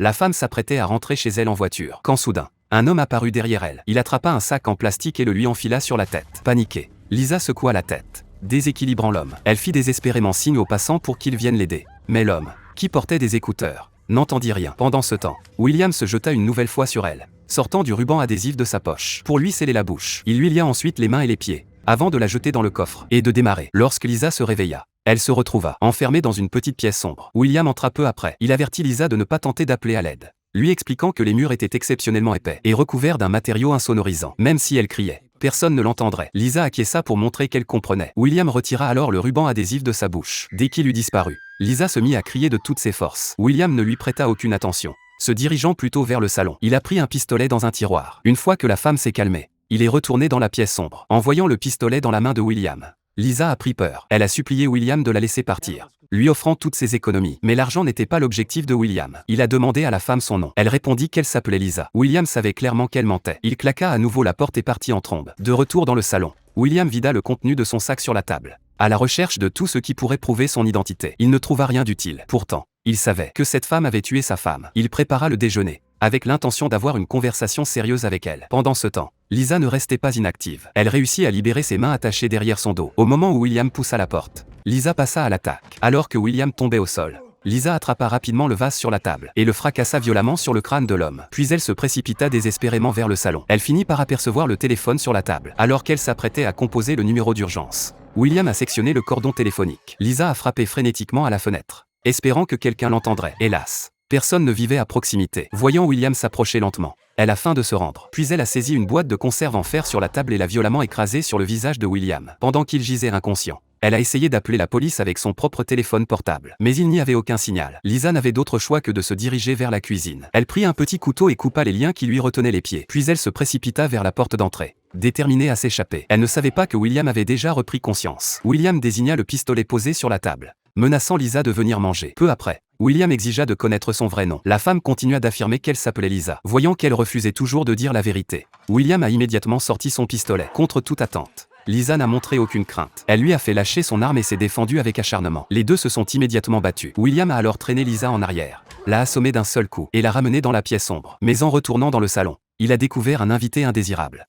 La femme s'apprêtait à rentrer chez elle en voiture, quand soudain, un homme apparut derrière elle. Il attrapa un sac en plastique et le lui enfila sur la tête. Paniquée, Lisa secoua la tête, déséquilibrant l'homme. Elle fit désespérément signe aux passants pour qu'ils viennent l'aider. Mais l'homme, qui portait des écouteurs, n'entendit rien. Pendant ce temps, William se jeta une nouvelle fois sur elle, sortant du ruban adhésif de sa poche, pour lui sceller la bouche. Il lui lia ensuite les mains et les pieds, avant de la jeter dans le coffre, et de démarrer. Lorsque Lisa se réveilla, elle se retrouva enfermée dans une petite pièce sombre. William entra peu après. Il avertit Lisa de ne pas tenter d'appeler à l'aide, lui expliquant que les murs étaient exceptionnellement épais et recouverts d'un matériau insonorisant. Même si elle criait, personne ne l'entendrait. Lisa acquiesça pour montrer qu'elle comprenait. William retira alors le ruban adhésif de sa bouche. Dès qu'il eut disparu, Lisa se mit à crier de toutes ses forces. William ne lui prêta aucune attention, se dirigeant plutôt vers le salon. Il a pris un pistolet dans un tiroir. Une fois que la femme s'est calmée, il est retourné dans la pièce sombre. En voyant le pistolet dans la main de William, Lisa a pris peur. Elle a supplié William de la laisser partir, lui offrant toutes ses économies. Mais l'argent n'était pas l'objectif de William. Il a demandé à la femme son nom. Elle répondit qu'elle s'appelait Lisa. William savait clairement qu'elle mentait. Il claqua à nouveau la porte et partit en trombe. De retour dans le salon, William vida le contenu de son sac sur la table, à la recherche de tout ce qui pourrait prouver son identité. Il ne trouva rien d'utile. Pourtant, il savait que cette femme avait tué sa femme. Il prépara le déjeuner, avec l'intention d'avoir une conversation sérieuse avec elle. Pendant ce temps, Lisa ne restait pas inactive. Elle réussit à libérer ses mains attachées derrière son dos. Au moment où William poussa la porte, Lisa passa à l'attaque. Alors que William tombait au sol, Lisa attrapa rapidement le vase sur la table et le fracassa violemment sur le crâne de l'homme. Puis elle se précipita désespérément vers le salon. Elle finit par apercevoir le téléphone sur la table, alors qu'elle s'apprêtait à composer le numéro d'urgence. William a sectionné le cordon téléphonique. Lisa a frappé frénétiquement à la fenêtre, espérant que quelqu'un l'entendrait. Hélas, personne ne vivait à proximité. Voyant William s'approcher lentement, elle a faim de se rendre. Puis elle a saisi une boîte de conserve en fer sur la table et l'a violemment écrasée sur le visage de William. Pendant qu'il gisait inconscient, elle a essayé d'appeler la police avec son propre téléphone portable. Mais il n'y avait aucun signal. Lisa n'avait d'autre choix que de se diriger vers la cuisine. Elle prit un petit couteau et coupa les liens qui lui retenaient les pieds. Puis elle se précipita vers la porte d'entrée, déterminée à s'échapper. Elle ne savait pas que William avait déjà repris conscience. William désigna le pistolet posé sur la table, menaçant Lisa de venir manger. Peu après, William exigea de connaître son vrai nom. La femme continua d'affirmer qu'elle s'appelait Lisa. Voyant qu'elle refusait toujours de dire la vérité, William a immédiatement sorti son pistolet. Contre toute attente, Lisa n'a montré aucune crainte. Elle lui a fait lâcher son arme et s'est défendue avec acharnement. Les deux se sont immédiatement battus. William a alors traîné Lisa en arrière, l'a assommée d'un seul coup et l'a ramenée dans la pièce sombre. Mais en retournant dans le salon, il a découvert un invité indésirable.